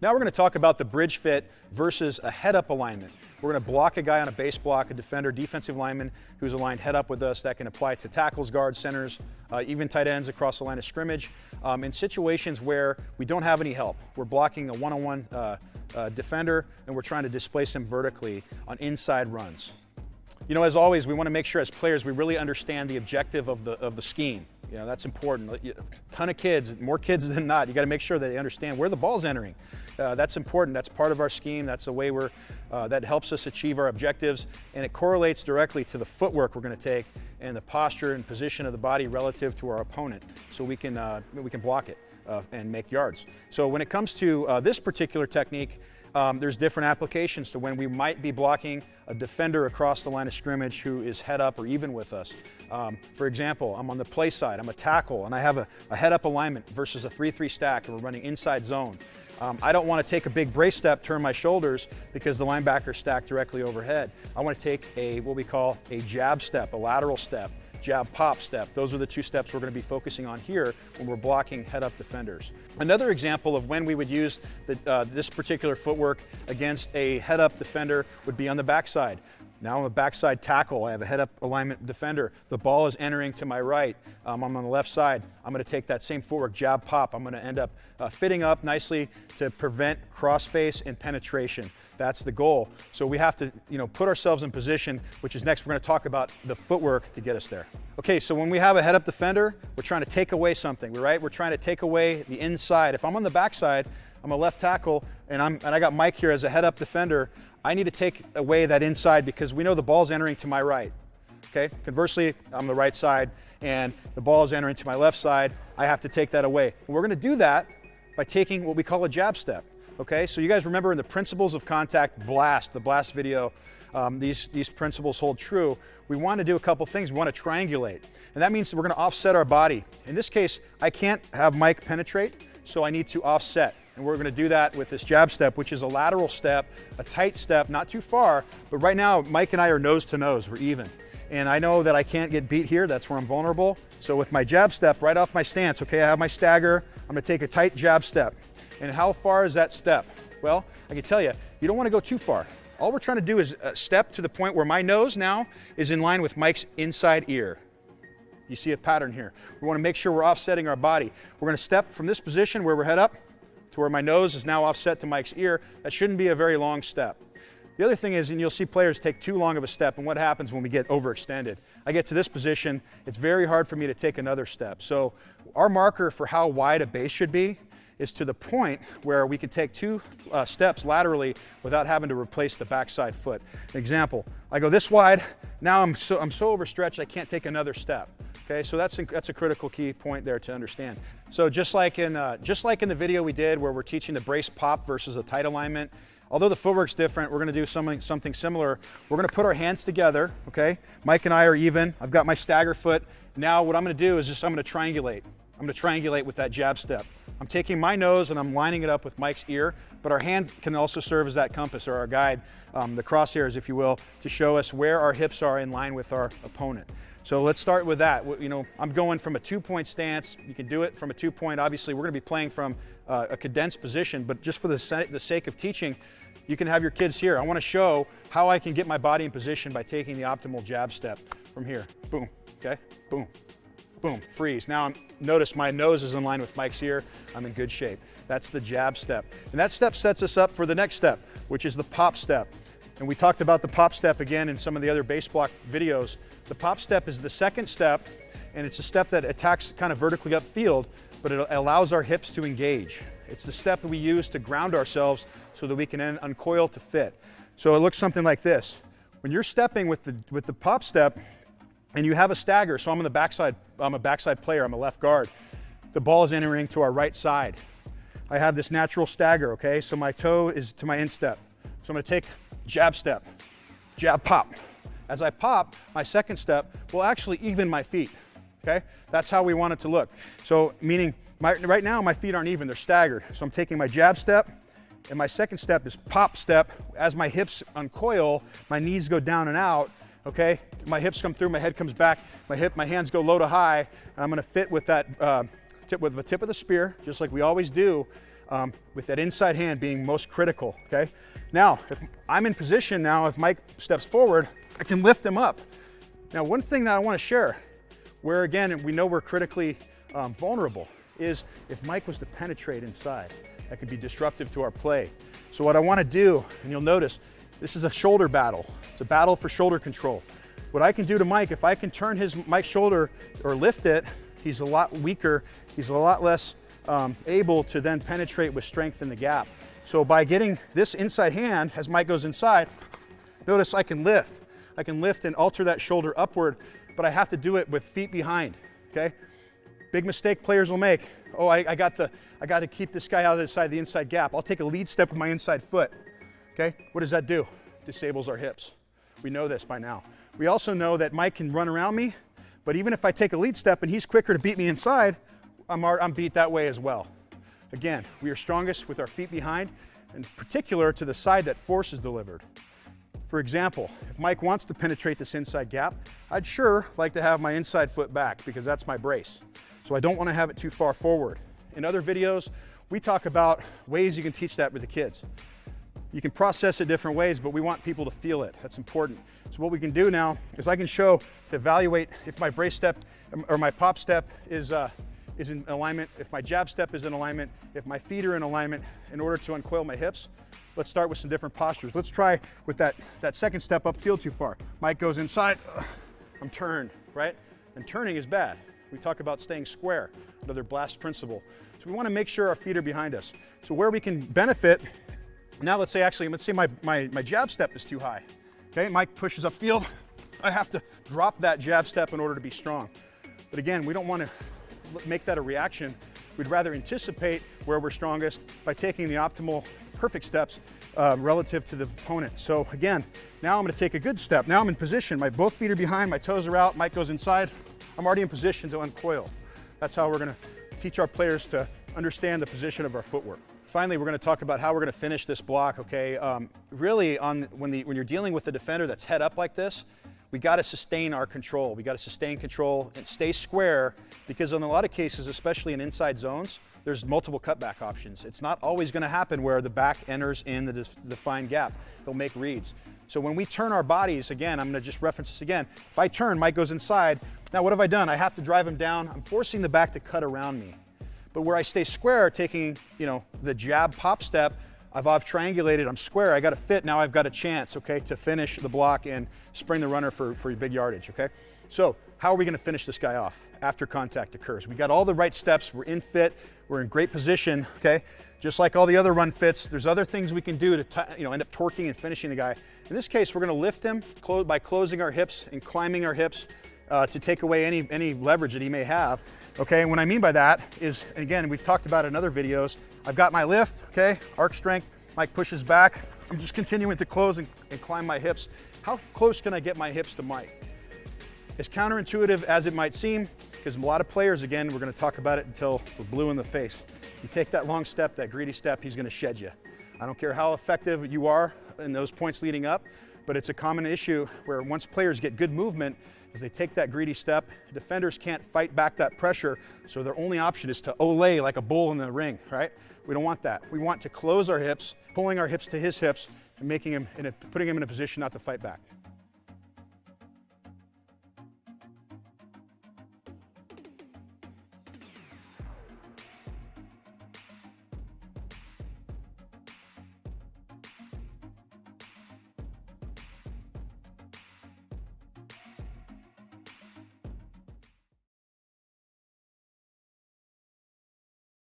Now we're going to talk about the bridge fit versus a head-up alignment. We're going to block a guy on a base block, a defender, defensive lineman who's aligned head up with us. That can apply to tackles, guards, centers, even tight ends across the line of scrimmage. In situations where we don't have any help, we're blocking a one-on-one defender and we're trying to displace him vertically on inside runs. You know, as always, we want to make sure as players we really understand the objective of the scheme. You know, that's important. A ton of kids, more kids than not, you got to make sure that they understand where the ball's entering. That's important. That's part of our scheme. That's the way that helps us achieve our objectives, and it correlates directly to the footwork we're going to take and the posture and position of the body relative to our opponent, so we can block it and make yards. So when it comes to this particular technique, there's different applications to when we might be blocking a defender across the line of scrimmage who is head up or even with us. For example, I'm on the play side, I'm a tackle, and I have a head up alignment versus a 3-3 stack, and we're running inside zone. I don't want to take a big brace step, turn my shoulders, because the linebacker's stacked directly overhead. I want to take what we call a jab step, a lateral step, jab pop step. Those are the two steps we're going to be focusing on here when we're blocking head-up defenders. Another example of when we would use this particular footwork against a head-up defender would be on the backside. Now I'm a backside tackle. I have a head-up alignment defender. The ball is entering to my right. I'm on the left side. I'm going to take that same footwork, jab pop. I'm going to end up fitting up nicely to prevent crossface and penetration. That's the goal. So we have to, put ourselves in position, which is next. We're going to talk about the footwork to get us there. Okay, so when we have a head-up defender, we're trying to take away something, right? We're trying to take away the inside. If I'm on the backside, I'm a left tackle, and I got Mike here as a head-up defender. I need to take away that inside because we know the ball's entering to my right. Okay. Conversely, I'm the right side, and the ball is entering to my left side. I have to take that away. And we're going to do that by taking what we call a jab step. Okay, so you guys remember in the Principles of Contact BLAST, the BLAST video, these principles hold true. We want to do a couple things. We want to triangulate, and that means that we're going to offset our body. In this case, I can't have Mike penetrate, so I need to offset. And we're going to do that with this jab step, which is a lateral step, a tight step, not too far, but right now Mike and I are nose to nose, we're even. And I know that I can't get beat here, that's where I'm vulnerable. So with my jab step, right off my stance, okay, I have my stagger, I'm going to take a tight jab step. And how far is that step? Well, I can tell you, you don't want to go too far. All we're trying to do is step to the point where my nose now is in line with Mike's inside ear. You see a pattern here. We want to make sure we're offsetting our body. We're going to step from this position where we're head up to where my nose is now offset to Mike's ear. That shouldn't be a very long step. The other thing is, and you'll see players take too long of a step, and what happens when we get overextended? I get to this position, it's very hard for me to take another step. So our marker for how wide a base should be is to the point where we can take two steps laterally without having to replace the backside foot. Example, I go this wide, now I'm so overstretched I can't take another step. Okay, so that's a critical key point there to understand. So just like in the video we did where we're teaching the brace pop versus a tight alignment, although the footwork's different, we're going to do something similar. We're going to put our hands together, okay? Mike and I are even. I've got my stagger foot. Now what I'm going to do is I'm going to triangulate. I'm going to triangulate with that jab step. I'm taking my nose and I'm lining it up with Mike's ear, but our hand can also serve as that compass or our guide, the crosshairs, if you will, to show us where our hips are in line with our opponent. So let's start with that. I'm going from a 2-point stance. You can do it from a 2-point. Obviously, we're going to be playing from a condensed position, but just for the sake of teaching, you can have your kids here. I want to show how I can get my body in position by taking the optimal jab step from here. Boom, okay, boom. Boom, freeze. Now notice my nose is in line with Mike's ear. I'm in good shape. That's the jab step. And that step sets us up for the next step, which is the pop step. And we talked about the pop step again in some of the other base block videos. The pop step is the second step, and it's a step that attacks kind of vertically upfield, but it allows our hips to engage. It's the step that we use to ground ourselves so that we can then uncoil to fit. So it looks something like this. When you're stepping with the pop step, and you have a stagger, so I'm on the backside, I'm a backside player, I'm a left guard. The ball is entering to our right side. I have this natural stagger, okay? So my toe is to my instep. So I'm gonna take jab step, jab pop. As I pop, my second step will actually even my feet, okay? That's how we want it to look. So meaning, right now my feet aren't even, they're staggered. So I'm taking my jab step, and my second step is pop step. As my hips uncoil, my knees go down and out, okay? My hips come through, my head comes back, my hands go low to high, and I'm gonna fit with that with the tip of the spear, just like we always do. with that inside hand being most critical, okay? Now, if I'm in position now, if Mike steps forward, I can lift him up. Now, one thing that I want to share, where again, we know we're critically vulnerable, is if Mike was to penetrate inside, that could be disruptive to our play. So what I want to do, and you'll notice, this is a shoulder battle. It's a battle for shoulder control. What I can do to Mike, if I can turn Mike's shoulder or lift it, he's a lot weaker, he's a lot less able to then penetrate with strength in the gap. So by getting this inside hand, as Mike goes inside, notice I can lift. I can lift and alter that shoulder upward, but I have to do it with feet behind, okay? Big mistake players will make. Oh, I got to keep this guy out of the inside gap. I'll take a lead step with my inside foot, okay? What does that do? Disables our hips. We know this by now. We also know that Mike can run around me, but even if I take a lead step and he's quicker to beat me inside, I'm beat that way as well. Again, we are strongest with our feet behind, in particular to the side that force is delivered. For example, if Mike wants to penetrate this inside gap, I'd sure like to have my inside foot back because that's my brace. So I don't want to have it too far forward. In other videos, we talk about ways you can teach that with the kids. You can process it different ways, but we want people to feel it. That's important. So what we can do now is I can show to evaluate if my brace step or my pop step is in alignment, if my jab step is in alignment, if my feet are in alignment in order to uncoil my hips. Let's start with some different postures. Let's try with that second step up field too far. Mike goes inside, I'm turned, right? And turning is bad. We talk about staying square, another blast principle. So we want to make sure our feet are behind us. So where we can benefit, now let's say my jab step is too high. Okay, Mike pushes up field. I have to drop that jab step in order to be strong. But again, we don't want to make that a reaction. We'd rather anticipate where we're strongest by taking the optimal, perfect steps relative to the opponent. So again, now I'm going to take a good step. Now I'm in position. My both feet are behind, my toes are out, Mike goes inside. I'm already in position to uncoil. That's how we're going to teach our players to understand the position of our footwork. Finally, we're going to talk about how we're going to finish this block, okay? Really, when you're dealing with a defender that's head up like this, we got to sustain our control. We got to sustain control and stay square, because in a lot of cases, especially in inside zones, there's multiple cutback options. It's not always going to happen where the back enters in the defined gap. They'll make reads. So when we turn our bodies, again, I'm going to just reference this again. If I turn, Mike goes inside. Now what have I done? I have to drive him down. I'm forcing the back to cut around me. But where I stay square, taking the jab pop step, I've triangulated, I'm square, I got to fit, now I've got a chance, okay, to finish the block and spring the runner for big yardage, okay? So how are we going to finish this guy off after contact occurs? We got all the right steps, we're in fit, we're in great position, okay? Just like all the other run fits, there's other things we can do to end up torquing and finishing the guy. In this case, we're going to lift him by closing our hips and climbing our hips to take away any leverage that he may have. Okay, and what I mean by that is, again, we've talked about it in other videos, I've got my lift, okay, arc strength, Mike pushes back, I'm just continuing to close and climb my hips. How close can I get my hips to Mike? As counterintuitive as it might seem, because a lot of players, again, we're going to talk about it until we're blue in the face. You take that long step, that greedy step, he's going to shed you. I don't care how effective you are in those points leading up, but it's a common issue where once players get good movement, as they take that greedy step, defenders can't fight back that pressure, so their only option is to olay like a bull in the ring, right? We don't want that. We want to close our hips, pulling our hips to his hips, and putting him in a position not to fight back.